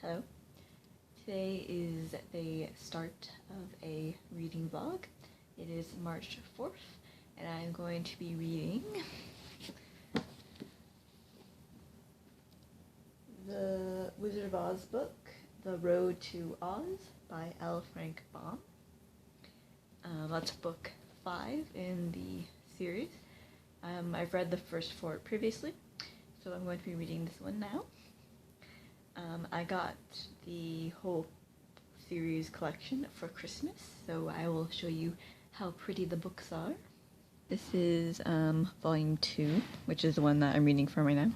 Hello. Today is the start of a reading vlog. It is March 4th, and I'm going to be reading the Wizard of Oz book, The Road to Oz by L. Frank Baum. That's book 5 in the series. I've read the first 4 previously, so I'm going to be reading this one now. I got the whole series collection for Christmas, so I will show you how pretty the books are. This is volume 2, which is the one that I'm reading from right now.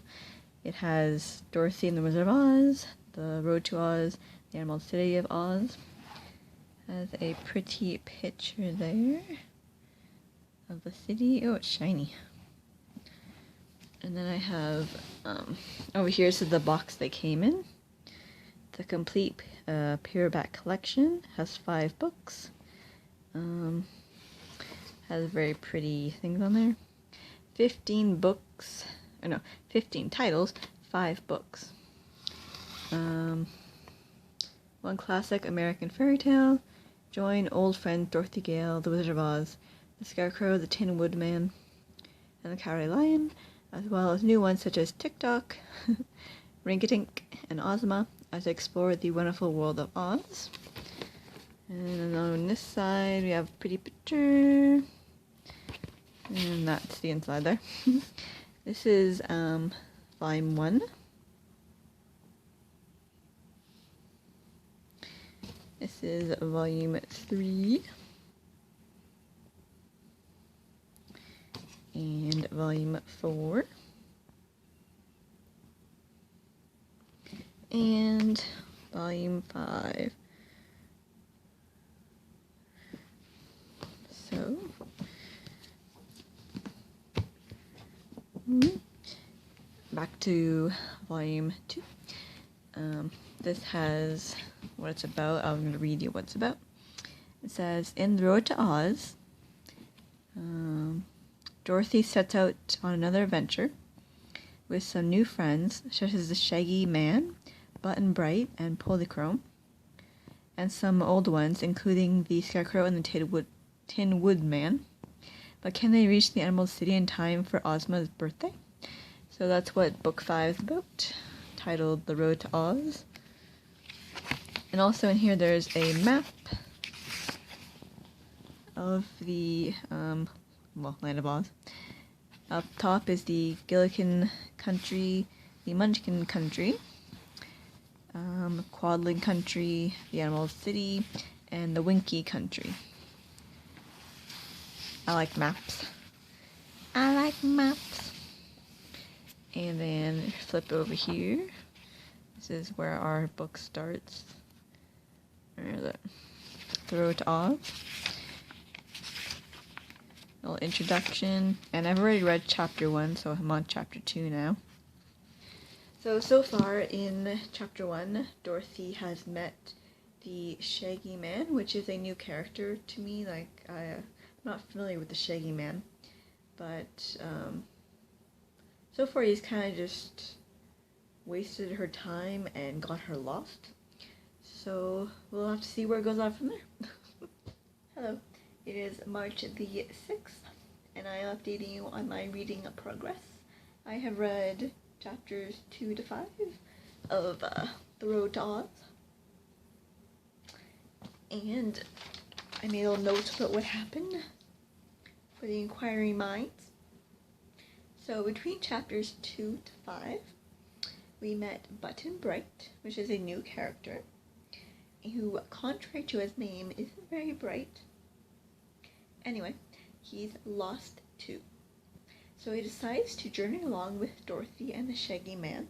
It has Dorothy and the Wizard of Oz, The Road to Oz, The Emerald City of Oz. Has a pretty picture there of the city. Oh, it's shiny. And then I have, over here, so the box they came in. The complete paperback collection has 5 books. Has very pretty things on there. 15 titles, 5 books. One classic American fairy tale. Join old friend Dorothy Gale, the Wizard of Oz, the Scarecrow, the Tin Woodman, and the Cowardly Lion, as well as new ones such as Tick-Tock, Ring-a-Tink, and Ozma, as they explore the wonderful world of Oz. And on this side we have a pretty picture, and that's the inside there. This is volume 1. This is volume 3. And volume 4. And volume 5. So, back to volume 2. This has what it's about. I'm going to read you what it's about. It says, in The Road to Oz, Dorothy sets out on another adventure with some new friends, such as the Shaggy Man, Button Bright, and Polychrome, and some old ones, including the Scarecrow and the Tin Woodman. But can they reach the Emerald City in time for Ozma's birthday? So that's what book 5 is about, titled The Road to Oz. And also in here there's a map of the Land of Oz. Up top is the Gillikin Country, the Munchkin Country, Quadling Country, the Emerald City, and the Winky Country. I like maps. And then flip over here. This is where our book starts. The Road to Oz. A little introduction, and I've already read chapter 1, so I'm on chapter 2 now. So far in chapter 1, Dorothy has met the Shaggy Man, which is a new character to me. Like, I'm not familiar with the Shaggy Man, but so far he's kind of just wasted her time and got her lost. So we'll have to see where it goes on from there. Hello. It is March the 6th, and I am updating you on my reading progress. I have read chapters 2 to 5 of The Road to Oz, and I made a little note about what happened for the inquiring minds. So between chapters 2 to 5, we met Button Bright, which is a new character, who, contrary to his name, isn't very bright. Anyway, he's lost too. So he decides to journey along with Dorothy and the Shaggy Man.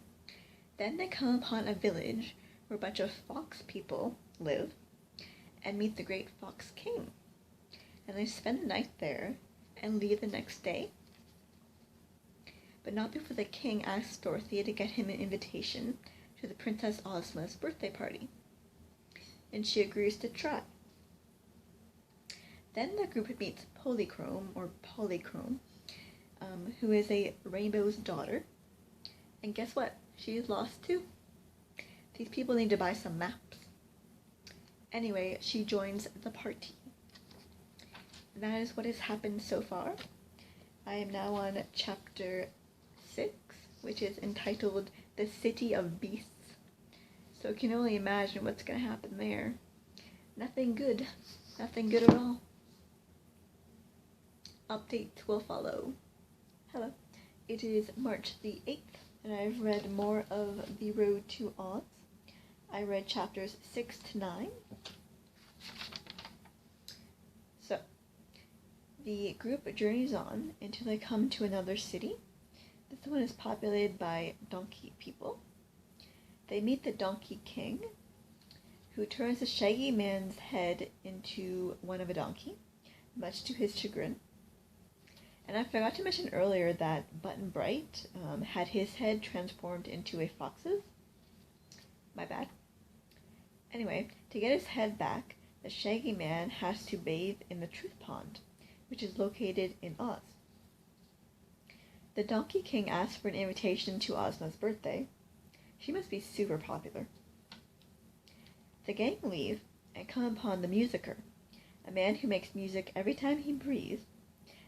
Then they come upon a village where a bunch of fox people live and meet the great Fox King. And they spend the night there and leave the next day. But not before the king asks Dorothy to get him an invitation to the Princess Ozma's birthday party. And she agrees to try. Then the group meets Polychrome, who is a rainbow's daughter. And guess what? She's lost too. These people need to buy some maps. Anyway, she joins the party. That is what has happened so far. I am now on chapter 6, which is entitled The City of Beasts. So you can only imagine what's going to happen there. Nothing good. Nothing good at all. Updates will follow. Hello. It is March the 8th, and I've read more of The Road to Oz. I read chapters 6 to 9. So, the group journeys on until they come to another city. This one is populated by donkey people. They meet the Donkey King, who turns the Shaggy Man's head into one of a donkey, much to his chagrin. And I forgot to mention earlier that Button Bright had his head transformed into a fox's. My bad. Anyway, to get his head back, the Shaggy Man has to bathe in the Truth Pond, which is located in Oz. The Donkey King asks for an invitation to Ozma's birthday. She must be super popular. The gang leave and come upon the musicer, a man who makes music every time he breathes,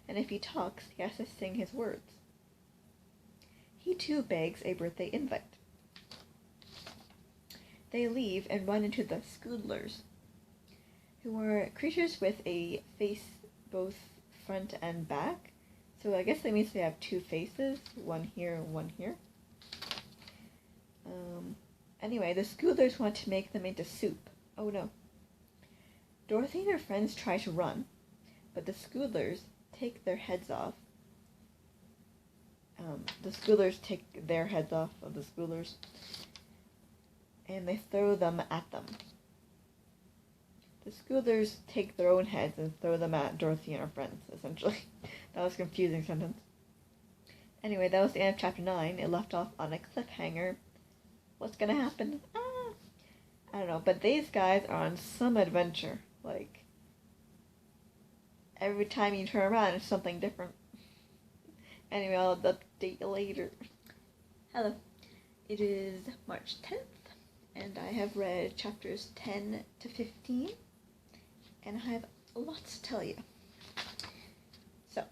and if he talks, he has to sing his words. He too begs a birthday invite. They leave and run into the Scoodlers, who are creatures with a face both front and back. So I guess that means they have two faces, one here and one here. Anyway, the Scoodlers want to make them into soup. Oh no. Dorothy and her friends try to run, but the Scoodlers take their heads off. The Scoodlers take their heads off of the Scoodlers, and they throw them at them. The Scoodlers take their own heads and throw them at Dorothy and her friends, essentially. That was a confusing sentence. Anyway, that was the end of chapter 9. It left off on a cliffhanger. What's gonna happen? I don't know, but these guys are on some adventure. Like, every time you turn around, it's something different. Anyway, I'll update you later. Hello. It is March 10th, and I have read chapters 10 to 15, and I have lots to tell you. So,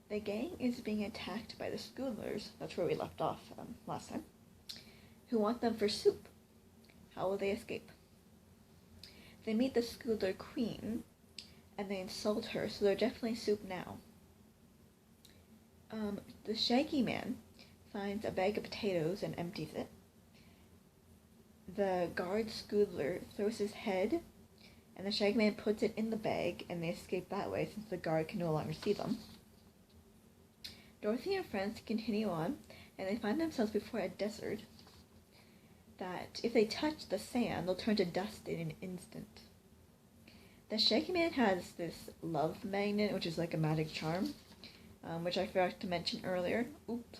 the gang is being attacked by the Scoodlers. That's where we left off last time. Who want them for soup. How will they escape? They meet the Scoodler Queen, and they insult her, so they're definitely soup now. The Shaggy Man finds a bag of potatoes and empties it. The guard Scoodler throws his head, and the Shaggy Man puts it in the bag, and they escape that way since the guard can no longer see them. Dorothy and friends continue on, and they find themselves before a desert that if they touch the sand, they'll turn to dust in an instant. The Shaggy Man has this love magnet, which is like a magic charm, which I forgot to mention earlier. Oops.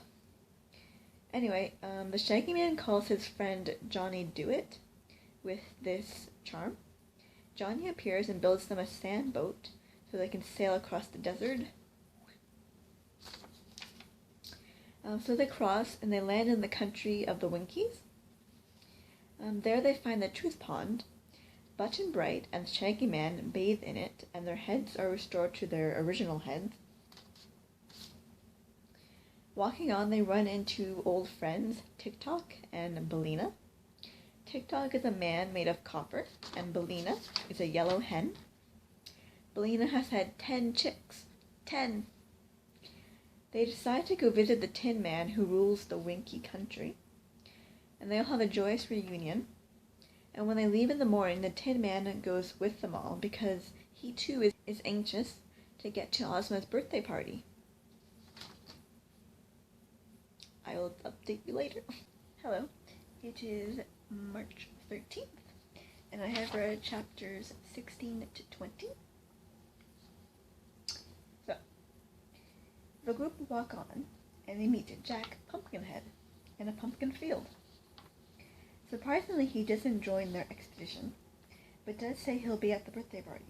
Anyway, the Shaggy Man calls his friend Johnny Do-It with this charm. Johnny appears and builds them a sand boat so they can sail across the desert. So they cross and they land in the country of the Winkies. There they find the Truth Pond. Button Bright and the Shaggy Man bathe in it, and their heads are restored to their original heads. Walking on, they run into old friends Tick-Tock and Billina. Tick-Tock is a man made of copper, and Billina is a yellow hen. Billina has had 10 chicks. 10! They decide to go visit the Tin Man who rules the Winky country, and they'll have a joyous reunion. And when they leave in the morning, the Tin Man goes with them all because he too is anxious to get to Ozma's birthday party. I will update you later. Hello, it is March 13th, and I have read chapters 16 to 20. So, the group walk on, and they meet Jack Pumpkinhead in a pumpkin field. Surprisingly, he doesn't join their expedition, but does say he'll be at the birthday party.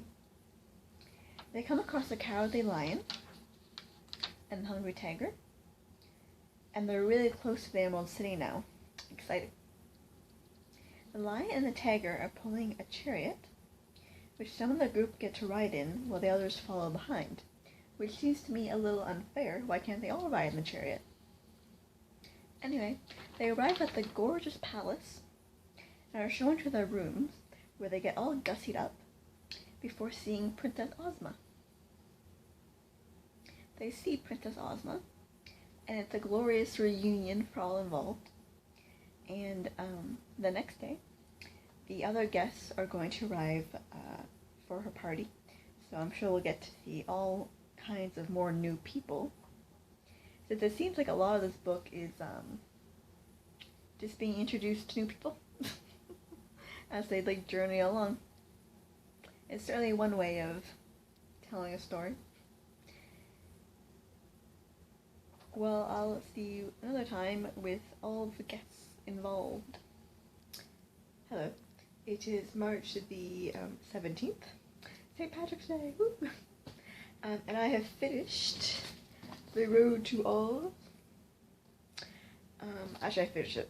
They come across a cowardly lion and a hungry tiger, and they're really close to the Emerald City now. Exciting. The lion and the tiger are pulling a chariot, which some of the group get to ride in while the others follow behind, which seems to me a little unfair. Why can't they all ride in the chariot? Anyway, they arrive at the gorgeous palace and are shown to their rooms, where they get all gussied up before seeing Princess Ozma. They see Princess Ozma, and it's a glorious reunion for all involved. And the next day, the other guests are going to arrive for her party, so I'm sure we'll get to see all kinds of more new people. Since it seems like a lot of this book is just being introduced to new people as they journey along. It's certainly one way of telling a story. Well, I'll see you another time with all the guests involved. Hello, it is March the 17th, St. Patrick's Day, woo! And I have finished The Road to Oz. Actually, I finished it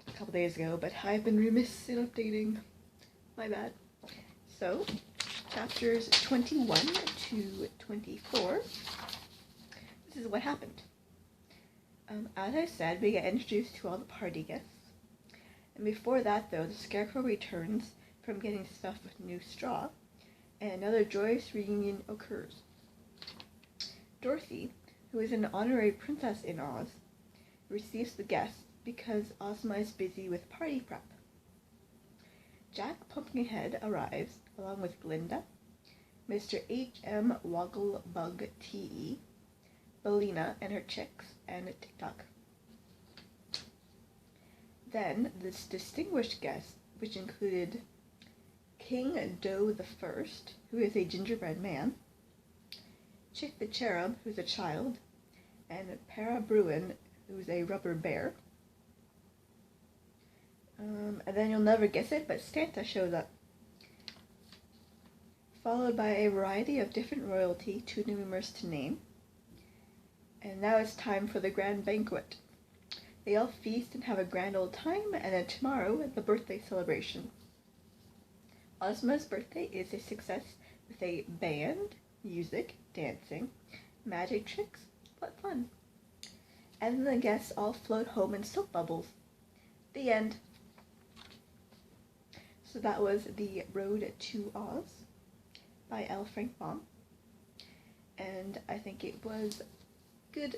a couple days ago, but I've been remiss in updating. My bad. So, chapters 21 to 24, this is what happened. As I said, we get introduced to all the party guests. And before that, though, the Scarecrow returns from getting stuffed with new straw, and another joyous reunion occurs. Dorothy, who is an honorary princess in Oz, receives the guests because Ozma is busy with party prep. Jack Pumpkinhead arrives, along with Glinda, Mr. H.M. Wogglebug T.E., Bellina and her chicks, and Tick-Tock. Then, this distinguished guest, which included King Dough the First, who is a gingerbread man, Chick the Cherub, who's a child, and Para Bruin, who's a rubber bear. And then you'll never guess it, but Santa shows up, followed by a variety of different royalty, too numerous to name. And now it's time for the grand banquet. They all feast and have a grand old time, and then tomorrow, the birthday celebration. Ozma's birthday is a success with a band, music, dancing, magic tricks. What fun! And then the guests all float home in soap bubbles. The end. So that was The Road to Oz by L. Frank Baum. And I think it was good.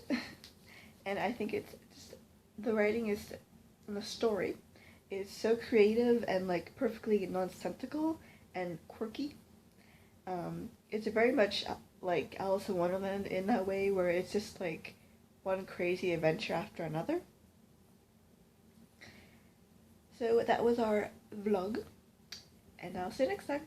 And I think it's just, the writing is, and the story is so creative and perfectly nonsensical and quirky. It's very much like Alice in Wonderland in that way, where it's just one crazy adventure after another. So that was our vlog, and I'll see you next time.